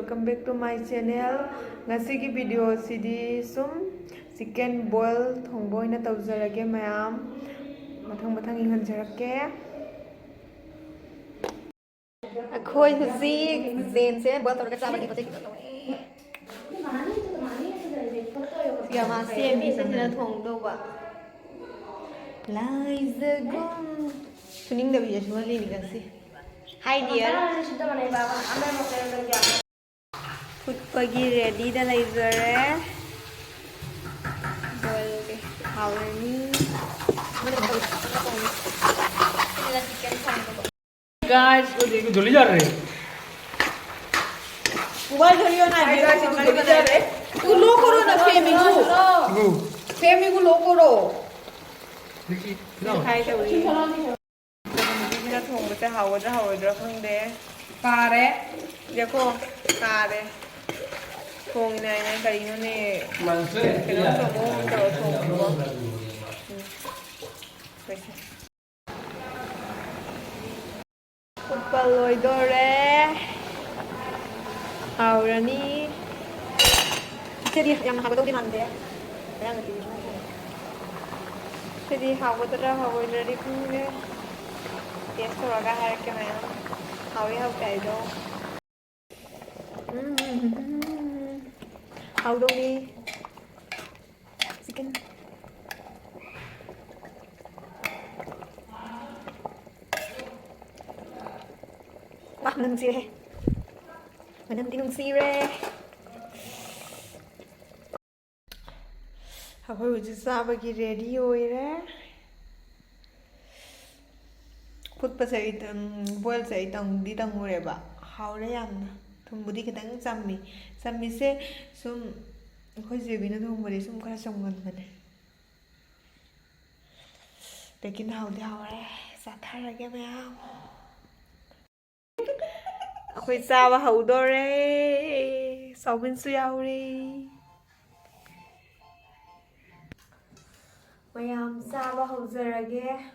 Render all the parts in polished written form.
welcome back to my channel. Ngasigi video sidi sum chicken boil thongbo ina tawjarage mayam mathang inghanjarake. Akhoi husi zen se boil tawraga chabagi pate ya ma semi se na thongdo ba lai zagum suning da biya shwali ni gasi. Hi dear. Food pagi ready da laizare. Boil ke hawani. Guys, वो देखो जल्दी जा रहे हैं। Ubal dhoriyo na guys, joldi ja rahe. Tu low karo na Femi ko low karo. देखिए, Khai chawri. Mira thong bata hawadra khangde. Kare. Dekho kare. Thong ina kari no ne. मानसे Keno somo taro thong bo. Upal loidore. Aurani. Jadi yang hago di mande. Yang di. Jadi hago dari kunde. Yes, raga har ke मैं हावी how kai do. How do we chicken? Wah, nang si re. Manam tinong si re. Akhoi hujik sabagi ready hoire. Food pa sa itang boil sa itang ditang mureba. Haure yamna. Thumbudi kitang sammi se sum akhoi jebi na thumbudi sum khara chongman bane. Lekin haudi haure satharage mayam. Akhoi chaba haudore. Saubin su yauri. Mayam chaba haujarage.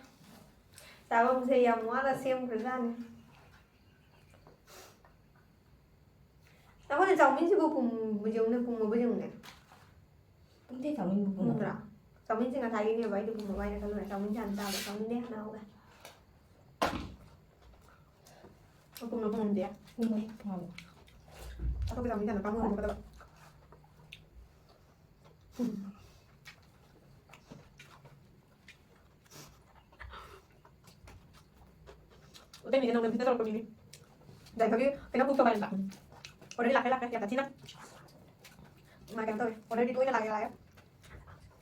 Sabam se yam wala sem khazane. Ako na chowmin sigo pum bujung ne. Hindi chowmin bubung. Mundra. Chowmin singa thagi ne bai de pum bai na kalu na chowmin chan ta chowmin de na hoga. Ako na pum dia. Hindi. Ako bi chowmin chan na pamu ko ta. Udah ni nang bisa tolong ini. Dan kami tengah buka barang tak. Udah dilak ya Cina. Makan tuh. Udah dituin lagi lah ya.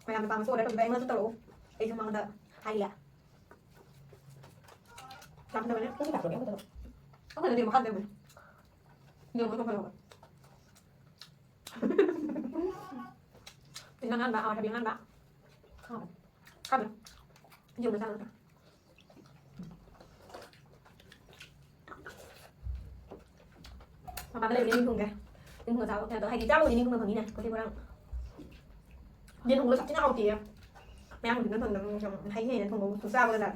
Makan pang so udah tuh bayi masuk terus. Cuma ada ayah. Làm thế này, Không biết đọc được em có không phải là điều mà khăn được mình. Điều mà không phải là thì ăn bạ, thay vì ăn bạ. Không. Khăn được. Nhiều người sao được. Mà bạn đây nên cùng kìa. Nhưng mà sao? Tớ hay đi trao thì nên cùng bằng này, có thể vào. Nên cùng nó sắp nhau kìa. Mẹ ăn thì nó phần thấy này là không có sao bây giờ.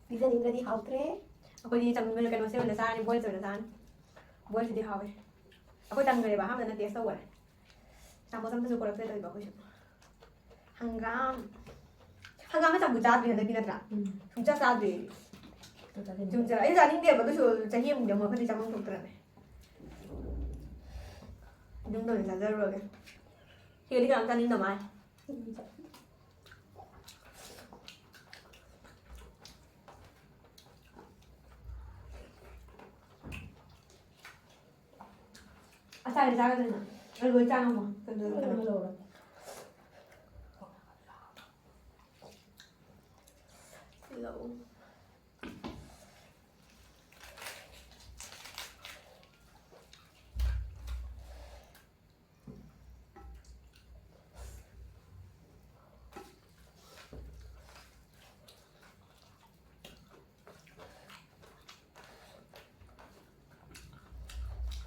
Bisa ninda di hautre. Aku di chăm mình cái nó sẽ là sao, boil rồi là sao. Boil thì hao ấy. Aku chăm người bà ham là nó tiếc sâu rồi. Chăm có chăm tôi còn phải bảo cái Hangam nó chăm buổi sáng thì là đi ra. Chúng ta sao thì chúng ta ấy ra những điểm mà tôi chụp trải nghiệm điểm mà phải đi chăm không thuộc này. Chúng tôi là ra rồi. Thì đi làm ta đi làm ai? Sao ra cái này nè? Nó lùi trang không mà? Cần rồi. Lẩu.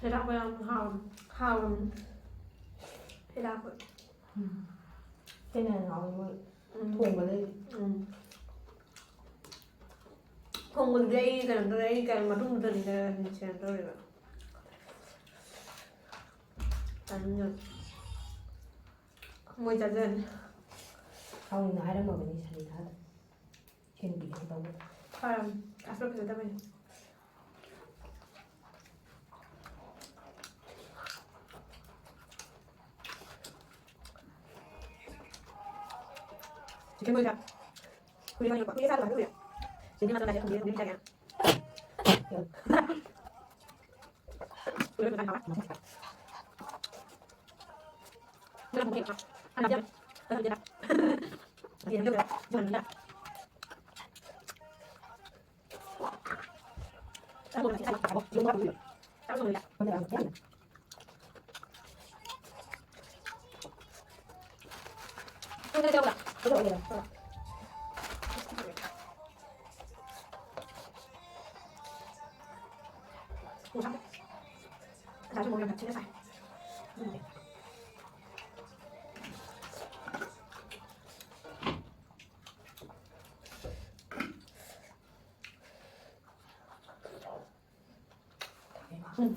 Thế đọc với hào thế đọc vậy. Thế này nó thùng vào đây. Không còn đây cái mà đúng rồi là chuyện rồi. 아니면 뭐 짜잔 Không nói đó mà mình sẽ hết. Chuyên bị cái đâu. 사람 가스럽게 되다 보니 지금 보자 우리가 이거 크게 사도 말고요 지금 맞아 가지고 우리 자기야 우리 좀 나와 내가 보게 하나 더 하나 더 이제 좀 좀 Sao rồi lại cả một dùng bao nhiêu? Sao rồi lại? Còn là cái này. Không thấy đâu ạ? Cái rồi rồi. Ủa sao? Sao cho một lần chưa phải.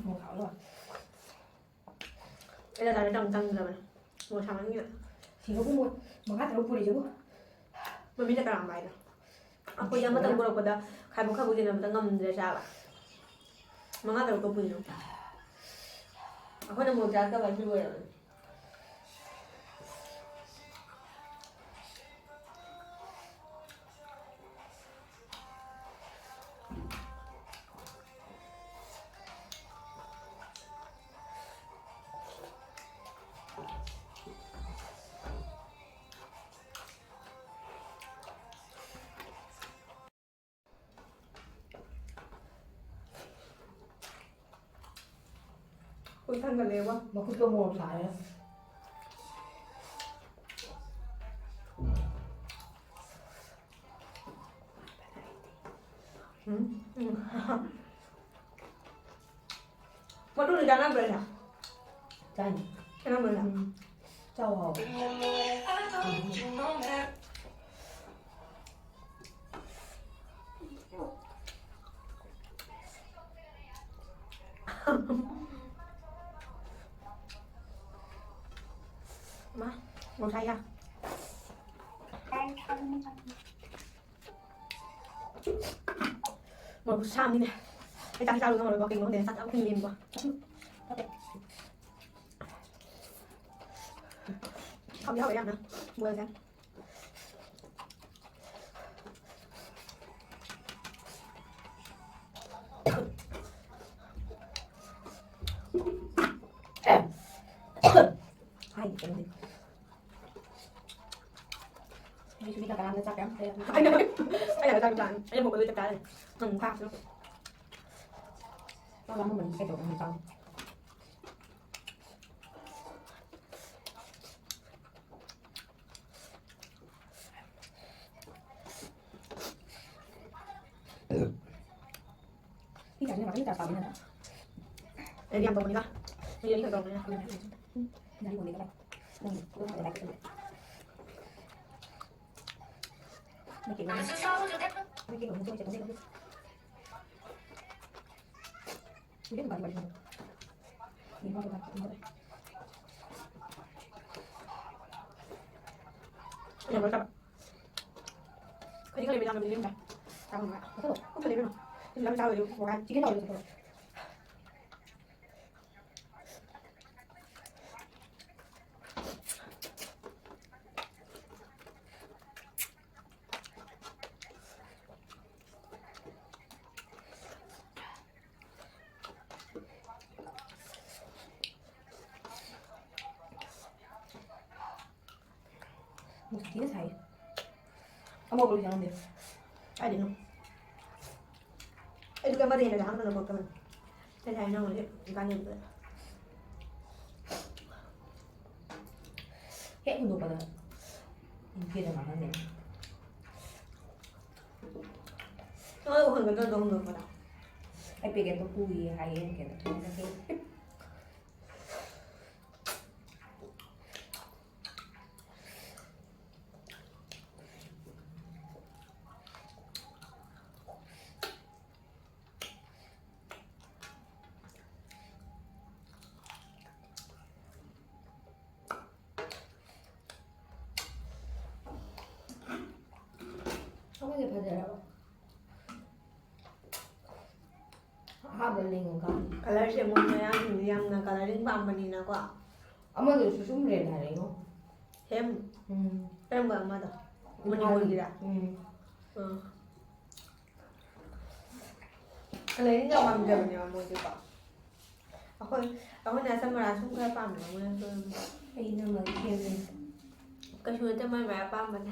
Một khẩu rồi. Bây giờ là trồng trồng rồi mà một tháng nữa Thì nó cũng một hát nó vui chứ. mình biết là làm vậy đó aku yang matang kurang pada kai buka bujin nam tangam dia salah manga tahu kau punya aku nak mau jaga baju ya Ui thân gần đều quá. Mà cứ cơ một lại đó. Mà tôi được ăn rồi nè. Chanh. Cái năm rồi nè. Châu hầu. Má, một thay à? Một sam đi nè. Cái tăng sao được không rồi có kinh không để sẵn áo kinh liền quá. Không nhớ phải ăn nữa. Mưa xem. Hai cái này. Đây chúng ta làm nó chắc lắm. Anh ơi, anh là tao bạn, anh một người chặt cá này, khoa nữa. Nó lắm mình cái đồ mình xong. Cái này là cái cà phê này. Để đi ăn bông đi ba, đi ăn bông này. Đây còn đi các bạn. Đây, tôi phải đặt cái này. Mấy cái này. Mấy cái đồ tôi sẽ không biết. Biết bạn bạn. Nhìn qua bạn. Nhà nó sao? Cái này mình làm cả. Sao không ạ? Không thể làm được. Làm sao được một cái chỉ cái nồi được rồi. Một tí nó xài. Ông mua được không được? Ai đến không? Itu kan baru yang dah nak buat kan. Saya dah nak boleh banyak tu. Cái cũng được rồi. Kia là mặn này. Tôi không cần tôi không được mà. Ai bị cái tôi cùi hay cái tôi cái. ꯉꯥꯛꯇ ꯂꯦꯡꯉꯒ ꯀꯂꯔꯁꯦ ꯃꯣꯏ ꯃꯌꯥꯝꯁꯤꯡꯁꯦ ꯌꯥꯝꯅ colouring ꯄꯥꯝꯕꯅꯤꯅꯀꯣ ꯑꯃꯗꯨꯁꯨ ꯁꯨꯝ ꯔꯦꯟ ꯍꯥꯏꯔꯛꯏꯉꯣ hemp ꯎꯝ ꯀꯔꯝꯕ ꯑꯃꯗꯣ ꯃꯅꯤꯄꯨꯔꯒꯤꯔ colouring ꯌꯥꯝ ꯄꯥꯝꯖꯕꯅꯦꯕ ꯃꯣꯏꯁꯦꯀꯣ ꯑꯩꯈꯣꯏꯅ ꯑꯆꯝ ꯁꯨꯝ ꯈꯔ ꯄꯥꯝꯃꯦꯕ ꯃꯣꯏꯅ ꯑꯩꯅ ꯑꯃ ꯍꯦꯝꯃꯦ ꯀꯩꯁꯨ ꯅꯠꯇꯦ ꯃꯥꯏ ꯃꯥꯏ ꯑꯄꯥꯝꯕꯅꯦ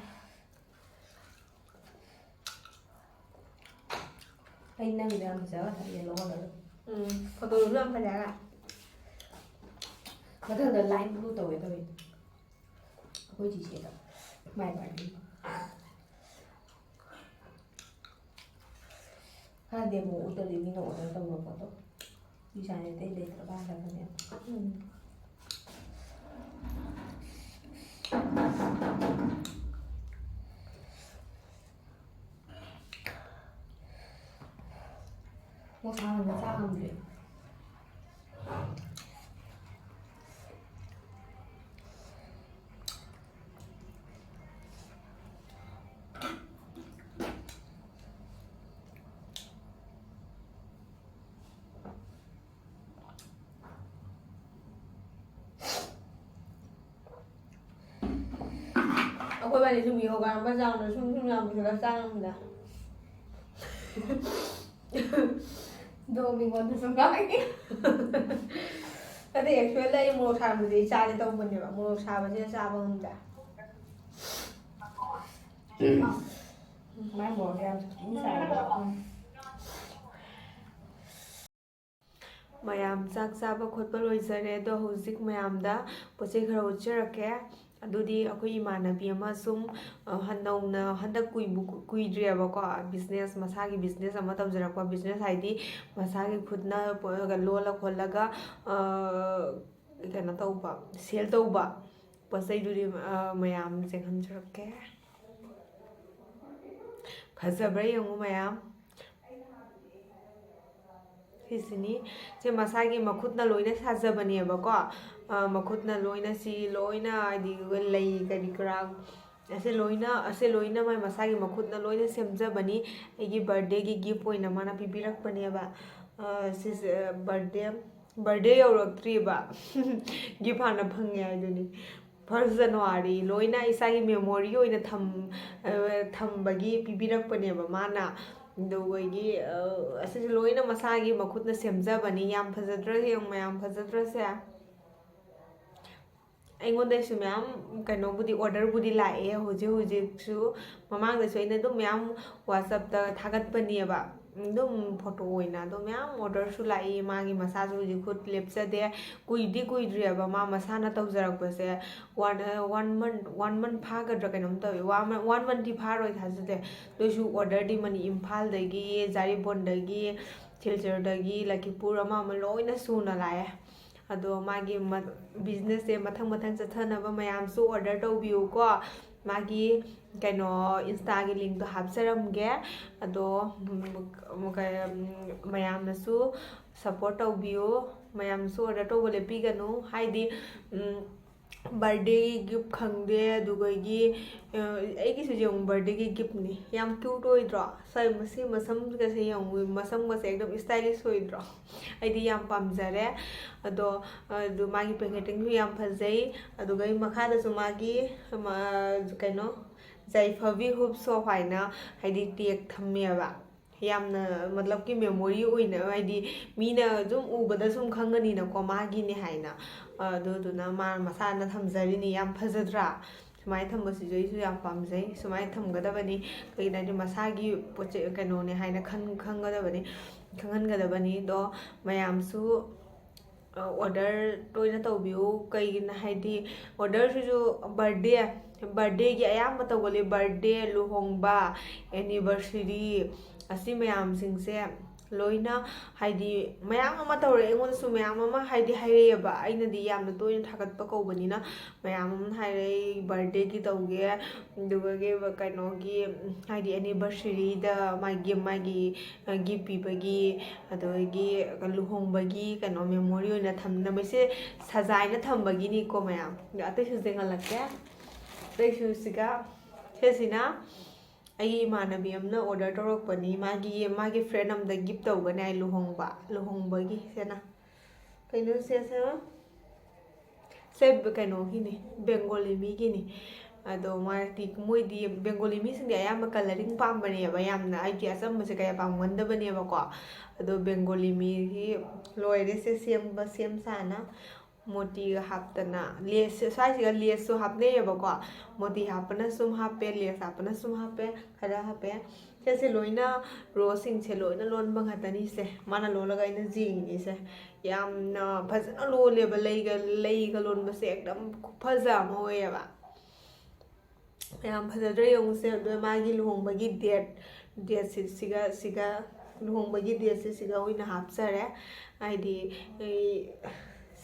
ꯑꯩ ꯅꯪꯒꯤꯗ ꯌꯥꯝ ꯐꯖꯕ ꯌꯦꯜꯂꯣ ꯀꯂꯔꯗꯣ ꯐꯣꯇꯣꯗꯨꯁꯨ ꯌꯥꯝ ꯐꯖꯔꯦ ꯃꯊꯪꯗ ꯂꯥꯏꯠ ꯕ꯭ꯂꯨ ꯇꯧꯋꯦ ꯑꯩꯈꯣꯏ ꯆꯤꯆꯦꯗ ꯃꯥꯏ ꯕꯥꯔꯗꯦ ꯈꯔꯗꯤ ꯑꯃꯨꯛ ꯎꯠꯇꯗꯤ ꯃꯤꯅ ꯑꯣꯔꯗꯔ ꯇꯧꯕ ꯄꯣꯠꯇꯣ ꯗꯤꯖꯥꯏꯟ ꯑꯇꯩ ꯂꯩꯇ꯭ꯔꯕ ꯍꯜꯂꯛꯄꯅꯦ ꯃꯣꯁꯥꯅ ꯆꯥ ꯉꯝꯗ꯭ꯔꯦ ꯑꯩꯈꯣꯏ ꯋꯥꯔꯤ ꯁꯨꯝ ꯌꯣꯒꯥꯔꯝꯕ ꯆꯥꯎꯅ ꯁꯨꯝ ꯌꯥꯝ ꯄꯨꯁꯜꯂꯒ ꯆꯥꯉꯝꯗ ꯗꯣ ꯃꯤꯉꯣꯟꯗꯁꯨ ꯉꯥꯡꯉꯦ ꯑꯗꯩ ꯑꯦꯛꯆꯨꯋꯦꯜꯗ ꯑꯩ ꯃꯣꯔꯣꯛ ꯁꯥꯕꯁꯦ ꯆꯥꯒꯦ ꯇꯧꯕꯅꯦꯕ ꯃꯣꯔꯣꯛ ꯁꯥꯕꯁꯤꯅ ꯆꯥꯕ ꯉꯝꯗꯦ ꯃꯥꯏ ꯃꯣꯔꯣꯛ ꯌꯥꯝ ꯆꯥꯅꯤꯡ ꯆꯥꯏꯌꯦꯕ ꯃꯌꯥꯝ ꯆꯥꯛ ꯆꯥꯕ ꯈꯣꯠꯄ ꯂꯣꯏꯖꯔꯦ ꯑꯗꯣ ꯍꯧꯖꯤꯛ ꯃꯌꯥꯝꯗ ꯄꯣꯠ ꯆꯩ ꯈꯔ ꯎꯠꯆꯔꯛꯀꯦ ꯑꯗꯨꯗꯤ ꯑꯩꯈꯣꯏ ꯏꯃꯥꯟꯅꯕꯤ ꯑꯃ ꯁꯨꯝ ꯅꯧꯅ ꯍꯟꯗꯛ ꯀꯨꯏꯗ꯭ꯔꯤꯑꯕꯀꯣ ꯕꯤꯖꯤꯅꯦꯁ ꯃꯁꯥꯒꯤ ꯕꯤꯖꯤꯅꯦꯁ ꯑꯃ ꯇꯧꯖꯔꯛꯄ ꯕꯤꯖꯤꯅꯦꯁ ꯍꯥꯏꯗꯤ ꯃꯁꯥꯒꯤ ꯈꯨꯠꯅ ꯂꯣꯜꯂ ꯈꯣꯠꯂꯒ ꯀꯩꯅꯣ ꯇꯧꯕ ꯁꯦꯜ ꯇꯧꯕ ꯄꯣꯠ ꯆꯩꯗꯨꯗꯤ ꯃꯌꯥꯝ ꯌꯦꯡꯍꯟꯖꯔꯛꯀꯦ ꯐꯖꯕ꯭ꯔꯥ ꯌꯦꯡꯉꯨ ꯃꯌꯥꯝ ꯁꯤꯁꯤꯅꯤ ꯁꯤ ꯃꯁꯥꯒꯤ ꯃꯈꯨꯠꯅ ꯂꯣꯏꯅ ꯁꯥꯖꯕꯅꯦꯕꯀꯣ ꯃꯈꯨꯠꯅ ꯂꯣꯏꯅ ꯁꯤ ꯂꯣꯏꯅ ꯍꯥꯏꯗꯤ ꯂꯩ ꯀꯔꯤ ꯀꯔꯥ ꯑꯁꯦ ꯂꯣꯏꯅ ꯃꯥꯏ ꯃꯁꯥꯒꯤ ꯃꯈꯨꯠꯅ ꯂꯣꯏꯅ ꯁꯦꯝꯖꯕꯅꯤ ꯑꯩꯒꯤ ꯕꯥꯔꯗꯦꯒꯤ ꯒꯤꯐ ꯑꯣꯏꯅ ꯃꯥꯅ ꯄꯤꯕꯤꯔꯛꯄꯅꯦꯕ ꯁꯤꯁꯦ ꯕꯥꯔꯗꯦ ꯌꯧꯔꯛꯇ꯭ꯔꯤꯕ ꯒꯤꯐ ꯍꯥꯟꯅ ꯐꯪꯉꯦ ꯍꯥꯏꯗꯨꯅꯤ 1 ꯖꯅꯋꯥꯔꯤ ꯂꯣꯏꯅ ꯏꯁꯥꯒꯤ ꯃꯦꯃꯣꯔꯤ ꯑꯣꯏꯅ ꯊꯝꯕꯒꯤ ꯄꯤꯕꯤꯔꯛꯄꯅꯦꯕ ꯃꯥꯅ ꯑꯗꯨꯒꯤ ꯑꯁꯤꯁꯦ ꯂꯣꯏꯅ ꯃꯁꯥꯒꯤ ꯃꯈꯨꯠꯅ ꯁꯦꯝꯖꯕꯅꯤ ꯌꯥꯝ ꯐꯖꯗ꯭ꯔꯥ ꯌꯦꯡꯉꯨ ꯃꯌꯥꯝ ꯐꯖꯗ꯭ꯔꯁꯦ ꯑꯩꯉꯣꯟꯗꯁꯨ ꯃꯌꯥꯝ ꯀꯩꯅꯣꯕꯨꯗꯤ ꯑꯣꯔꯗꯔꯕꯨꯗꯤ ꯂꯥꯛꯑꯦ ꯍꯧꯖꯤꯛꯁꯨ ꯃꯃꯥꯡꯗꯁꯨ ꯑꯩꯅ ꯑꯗꯨꯝ ꯃꯌꯥꯝ ꯋꯥꯆꯞꯇ ꯊꯥꯒꯠꯄꯅꯦꯕ ꯑꯗꯨꯝ ꯐꯣꯇꯣ ꯑꯣꯏꯅ ꯑꯗꯨꯝ ꯃꯌꯥꯝ ꯑꯣꯔꯗꯔꯁꯨ ꯂꯥꯛꯏ ꯃꯥꯒꯤ ꯃꯁꯥꯁꯨ ꯍꯧꯖꯤꯛ ꯈꯨꯠ ꯂꯦꯞꯆꯗꯦ ꯀꯨꯏꯗ꯭ꯔꯤꯑꯕ ꯃꯥ ꯃꯁꯥꯅ ꯇꯧꯖꯔꯛꯄꯁꯦ 1 month ꯐꯥꯒꯗ꯭ꯔꯥ ꯀꯩꯅꯣꯝ ꯇꯧꯋꯤ 1 month ꯐꯥꯔꯣꯏ ꯊꯥꯖꯗꯦ ꯑꯗꯨꯏꯁꯨ ꯑꯣꯔꯗꯔꯗꯤ ꯏꯝꯐꯥꯜꯗꯒꯤ ꯖꯥꯔꯤꯕꯣꯟꯗꯒꯤ ꯁꯤꯜꯆꯔꯗꯒꯤ ꯂꯛꯈꯤꯄꯨꯔ ꯑꯃ ꯂꯣꯏꯅ ꯁꯨꯅ ꯂꯥꯛꯑꯦ ꯑꯗꯣ ꯃꯥꯒꯤ ꯕꯤꯖꯤꯅꯦꯁꯁꯦ ꯃꯊꯪ ꯆꯠꯊꯅꯕ ꯃꯌꯥꯝꯁꯨ ꯑꯣꯔꯗꯔ ꯇꯧꯕꯤꯌꯨꯀꯣ ꯃꯥꯒꯤ ꯀꯩꯅꯣ ꯏꯟꯁꯇꯥꯒꯤ ꯂꯤꯡꯛꯇꯣ ꯍꯥꯞꯆꯔꯝꯒꯦ ꯑꯗꯣ ꯃꯌꯥꯝꯅꯁꯨ ꯁꯞꯄꯣꯔꯠ ꯇꯧꯕꯤꯌꯨ ꯃꯌꯥꯝꯁꯨ ꯑꯣꯔꯗर ꯇꯧꯕ ꯂꯦꯞꯄꯤꯒꯅꯨ ꯍꯥꯏꯗꯤ ꯕꯥꯔꯗꯦꯒꯤ ꯒꯤꯐ ꯈꯪꯗꯦ ꯑꯗꯨꯒꯒꯤ ꯑꯩꯒꯤꯁꯨ ꯌꯦꯡꯉꯨ ꯕꯥꯔꯗꯦꯒꯤ ꯒꯤꯐꯅꯤ ꯌꯥꯝ ꯀ꯭ꯌꯨꯠ ꯑꯣꯏꯗ꯭ꯔꯣ ꯃꯁꯤ ꯃꯁꯝꯒꯁꯦ ꯌꯦꯡꯉꯨ ꯃꯁꯝꯒꯁꯦ ꯑꯦꯛꯗꯝ ꯏꯁꯇꯥꯏꯂꯤꯁ ꯑꯣꯏꯗ꯭ꯔꯣ ꯑꯩꯗꯤ ꯌꯥꯝ ꯄꯥꯝꯖꯔꯦ ꯑꯗꯣ ꯃꯥꯒꯤ ꯄꯦꯀꯦꯇꯤꯡꯁꯨ ꯌꯥꯝ ꯐꯖꯩ ꯑꯗꯨꯒ ꯃꯈꯥꯗꯁꯨ ꯃꯥꯒꯤ ꯀꯩꯅꯣ ꯖꯩꯐꯕꯤ ꯍꯨꯞ ꯁꯣꯞ ꯍꯥꯏꯅ ꯍꯥꯏꯗꯤ ꯇꯦꯛ ꯊꯝꯃꯦꯕ ꯌꯥꯝꯅ ꯃꯇꯂꯕꯀꯤ ꯃꯦꯃꯣꯔꯤ ꯑꯣꯏꯅ ꯍꯥꯏꯗꯤ ꯃꯤꯅ ꯑꯗꯨꯝ ꯎꯕꯗ ꯁꯨꯝ ꯈꯪꯒꯅꯤꯅꯀꯣ ꯃꯥꯒꯤꯅꯦ ꯍꯥꯏꯅ ꯑꯗꯨꯗꯨꯅ ꯃꯥ ꯃꯁꯥꯅ ꯊꯝꯖꯔꯤꯅꯤ ꯌꯥꯝ ꯐꯖꯗ꯭ꯔꯥ ꯁꯨꯃꯥꯏꯅ ꯊꯝꯕꯁꯤꯁꯨ ꯑꯩꯁꯨ ꯌꯥꯝ ꯄꯥꯝꯖꯩ ꯁꯨꯃꯥꯏꯅ ꯊꯝꯒꯗꯕꯅꯤ ꯀꯩꯒꯤꯅꯣ ꯍꯥꯏꯗꯤ ꯃꯁꯥꯒꯤ ꯄꯣꯠ ꯆꯩ ꯀꯩꯅꯣꯅꯦ ꯍꯥꯏꯅ ꯈꯪꯍꯟꯒꯗꯕꯅꯤ ꯑꯗꯣ ꯃꯌꯥꯝꯁꯨ ꯑꯣꯔꯗꯔ ꯇꯣꯏꯅ ꯇꯧꯕꯤꯌꯨ ꯀꯩꯒꯤꯅꯣ ꯍꯥꯏꯗꯤ ꯑꯣꯔꯗꯔꯁꯤꯁꯨ ꯕꯥꯔꯗꯦꯒꯤ ꯑꯌꯥꯝꯕ ꯇꯧꯒꯜꯂꯤ ꯕꯥꯔꯗꯦ ꯂꯨꯍꯣꯡꯕ ꯑꯦꯅꯤꯚꯔꯁꯔꯤ ꯑꯁꯤ ꯃꯌꯥꯝꯁꯤꯡꯁꯦ ꯂꯣꯏꯅ ꯍꯥꯏꯗꯤ ꯃꯌꯥꯝ ꯑꯃ ꯇꯧꯔꯛꯑꯦ ꯑꯩꯉꯣꯟꯗꯁꯨ ꯃꯌꯥꯝ ꯑꯃ ꯍꯥꯏꯗꯤ ꯍꯥꯏꯔꯛꯑꯦꯕ ꯑꯩꯅꯗꯤ ꯌꯥꯝꯅ ꯇꯣꯏꯅ ꯊꯥꯒꯠꯄ ꯀꯧꯕꯅꯤꯅ ꯃꯌꯥꯝ ꯑꯃ ꯍꯥꯏꯔꯛꯏ ꯕꯥꯔꯗꯦꯒꯤ ꯇꯧꯒꯦ ꯑꯗꯨꯒ ꯀꯩꯅꯣꯒꯤ ꯍꯥꯏꯗꯤ ꯑꯦꯅꯤꯚꯔꯁꯔꯤꯗ ꯃꯥꯒꯤ ꯒꯤꯐ ꯄꯤꯕꯒꯤ ꯑꯗꯒꯤ ꯂꯨꯍꯣꯡꯕꯒꯤ ꯀꯩꯅꯣ ꯃꯦꯃꯣꯔꯤ ꯑꯣꯏꯅ ꯊꯝꯅꯕꯁꯦ ꯁꯖꯥꯏꯅ ꯊꯝꯕꯒꯤꯅꯤꯀꯣ ꯃꯌꯥꯝ ꯑꯇꯩꯁꯨ ꯌꯦꯡꯍꯜꯂꯛꯀꯦ ꯑꯇꯩꯁꯨ ꯁꯤꯁꯤꯅ ꯑꯩꯒꯤ ꯏꯃꯥꯟꯅꯕꯤ ꯑꯃꯅ ꯑꯣꯔꯗꯔ ꯇꯧꯔꯛꯄꯅꯤ ꯃꯥꯒꯤ ꯐ꯭ꯔꯦꯟ ꯑꯃꯗ ꯒꯤꯐ ꯇꯧꯒꯅꯤ ꯑꯩ ꯂꯨꯍꯣꯡꯕꯒꯤ ꯁꯦꯅ ꯀꯩꯅꯣ ꯁꯦ ꯀꯩꯅꯣꯒꯤꯅꯤ ꯕꯦꯡꯒꯣꯂꯤ ꯃꯤꯒꯤꯅꯤ ꯑꯗꯣ ꯃꯣꯏꯗꯤ ꯕꯦꯡꯒꯣꯂꯤ ꯃꯤꯁꯤꯡꯗꯤ ꯑꯌꯥꯝꯕ ꯀꯂꯔꯤꯡ ꯄꯥꯝꯕꯅꯦꯕ ꯌꯥꯝꯅ ꯑꯩꯗꯤ ꯑꯆꯝꯕꯁꯦ ꯀꯌꯥ ꯄꯥꯝꯒꯟꯗꯕꯅꯦꯕꯀꯣ ꯑꯗꯣ ꯕꯦꯡꯒꯣꯂꯤ ꯃꯤꯒꯤ ꯂꯣꯏꯔꯦ ꯁꯦꯝ ꯁꯥꯅ ꯃꯣꯇꯤꯒ ꯍꯥꯞꯇꯅ ꯂꯦꯁ ꯁ꯭ꯋꯥꯏꯁꯤꯒ ꯂꯦꯁꯁꯨ ꯍꯥꯞꯅꯩꯌꯦꯕꯀꯣ ꯃꯣꯇꯤ ꯍꯥꯞꯄꯅ ꯁꯨꯝ ꯍꯥꯞꯄꯦ ꯂꯦꯁ ꯍꯥꯞꯄꯅ ꯁꯨꯝ ꯍꯥꯞꯄꯦ ꯈꯔ ꯍꯥꯞꯄꯦ ꯁꯤꯁꯦ ꯂꯣꯏꯅ ꯔꯣꯁꯁꯤꯡꯁꯦ ꯂꯣꯏꯅ ꯂꯣꯟꯕ ꯉꯥꯛꯇꯅꯤꯁꯦ ꯃꯥꯅ ꯂꯣꯜꯂꯒ ꯑꯩꯅ ꯌꯦꯡꯉꯤꯁꯦ ꯌꯥꯝꯅ ꯐꯖꯅ ꯂꯣꯜꯂꯦꯕ ꯂꯩꯒ ꯂꯣꯟꯕꯁꯦ ꯑꯦꯛꯗꯝ ꯈꯨꯐꯖ ꯑꯃ ꯑꯣꯏꯌꯦꯕ ꯌꯥꯝ ꯐꯖꯗ꯭ꯔꯥ ꯌꯦꯡꯉꯨꯁꯦ ꯑꯗꯨꯒ ꯃꯥꯒꯤ ꯂꯨꯍꯣꯡꯕꯒꯤ ꯗꯦꯠꯁꯤꯒ ꯂꯨꯍꯣꯡꯕꯒꯤ ꯗꯦꯠꯁꯦ ꯁꯤꯒ ꯑꯣꯏꯅ ꯍꯥꯞꯆꯔꯦ ꯍꯥꯏꯗꯤ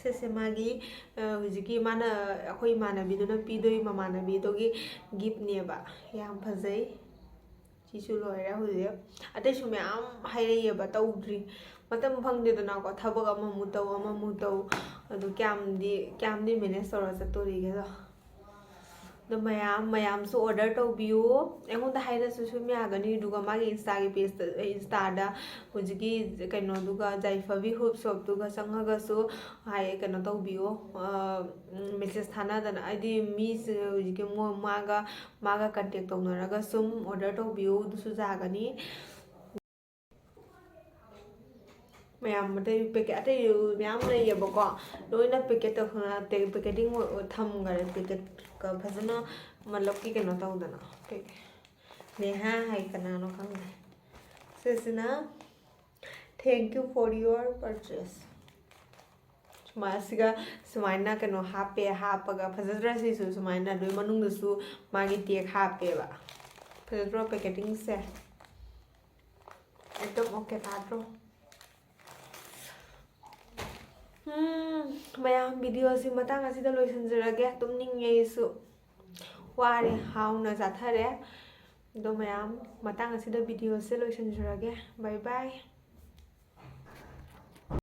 ꯁꯤꯁꯦ ꯃꯥꯒꯤ ꯍꯧꯖꯤꯛꯀꯤ ꯃꯥꯅ ꯑꯩꯈꯣꯏ ꯏꯃꯥꯟꯅꯕꯤꯗꯨꯅ ꯄꯤꯗꯣꯏ ꯃꯃꯥꯟꯅꯕꯤꯗꯨꯒꯤ ꯒꯤꯐꯅꯦꯕ ꯌꯥꯝ ꯐꯖꯩ ꯁꯤꯁꯨ ꯂꯣꯏꯔꯦ ꯍꯧꯖꯤꯛ ꯑꯇꯩꯁꯨ ꯃꯌꯥꯝ ꯍꯥꯏꯔꯛꯏꯑꯕ ꯇꯧꯗ꯭ꯔꯤ ꯃꯇꯝ ꯐꯪꯗꯦꯗꯅꯀꯣ ꯊꯕꯛ ꯑꯃꯃꯨꯛ ꯇꯧ ꯑꯗꯨ ꯀꯌꯥꯝꯗꯤ ꯃꯦꯅꯦꯖ ꯇꯧꯔ ꯆꯠꯇꯣꯔꯤꯒꯦꯗꯣ ꯑꯗꯣ ꯃꯌꯥꯝꯁꯨ ꯑꯣꯔꯗꯔ ꯇꯧꯕꯤꯌꯨ ꯑꯩꯉꯣꯟꯗ ꯍꯥꯏꯔꯁꯨ ꯁꯨꯝ ꯌꯥꯒꯅꯤ ꯑꯗꯨꯒ ꯃꯥꯒꯤ ꯏꯟꯁꯇꯥꯗ ꯍꯧꯖꯤꯛꯀꯤ ꯀꯩꯅꯣꯗꯨꯒ ꯖꯥꯏꯐꯕꯤ ꯍꯨꯞ ꯁꯣꯞꯇꯨꯒ ꯆꯪꯉꯒꯁꯨ ꯀꯩꯅꯣ ꯇꯧꯕꯤꯌꯨ ꯃꯦꯁꯦꯁ ꯊꯥꯅꯗꯅ ꯍꯥꯏꯗꯤ ꯃꯤꯁꯦ ꯍꯧꯖꯤꯛꯀꯤ ꯃꯥꯒ ꯀꯟꯇꯦꯛ ꯇꯧꯅꯔꯒ ꯁꯨꯝ ꯑꯣꯔꯗꯔ ꯇꯧꯕꯤꯌꯨ ꯑꯗꯨꯁꯨ ꯌꯥꯒꯅꯤ ꯑꯇꯩ ꯃꯌꯥꯝ ꯂꯩꯌꯦꯕꯀോ ꯂꯣꯏꯅ ꯄꯦꯀꯦꯠ ꯇꯧꯈ꯭ꯔ ꯄꯦꯀꯦꯇꯤꯡ ꯊꯝꯈꯔꯦ ꯄꯦꯀꯦꯠꯀ ꯐꯖꯅ ꯃꯜꯂꯞꯀꯤ ꯀꯩꯅꯣ ꯇꯧꯗꯅ ꯅꯦꯍꯥ ꯍꯥꯏ ꯀꯅꯥꯅꯣ ꯈꯪꯗꯦ ꯁꯤꯁꯤꯅ thank you four your purchase ꯁꯤꯒ ꯁꯨꯃꯥꯏꯅ ꯀꯩꯅꯣ ꯍꯥꯞꯄꯒ ꯐꯖꯗ꯭ꯔꯥ ꯁꯤꯁꯨ ꯁꯨꯃꯥꯏꯅ ꯑꯗꯨꯒꯤ ꯃꯅꯨꯡꯗꯁꯨ ꯃꯥꯒꯤ ꯇꯦꯛ ꯍꯥꯞꯄꯦꯕ ꯐꯖꯗ꯭ꯔꯣ ꯄꯦꯀꯦटिꯡꯁꯦ एकदम ओके ताद्रो ꯃꯌꯥꯝ ꯚꯤꯗꯤꯑꯣꯁꯤ ꯃꯇꯥꯡ ꯑꯁꯤꯗ ꯂꯣꯏꯁꯤꯟꯖꯔꯒꯦ ꯇꯨꯝꯅꯤꯡꯉꯦ ꯑꯩꯁꯨ ꯋꯥꯔꯦ ꯍꯥꯎꯅ ꯆꯥꯊꯔꯦ ꯑꯗꯣ ꯃꯌꯥꯝ ꯃꯇꯥꯡ ꯑꯁꯤꯗ ꯚꯤꯗꯤꯑꯣꯁꯦ ꯂꯣꯏꯁꯤꯟꯖꯔꯒꯦ ꯕꯥꯏ ꯕꯥꯏ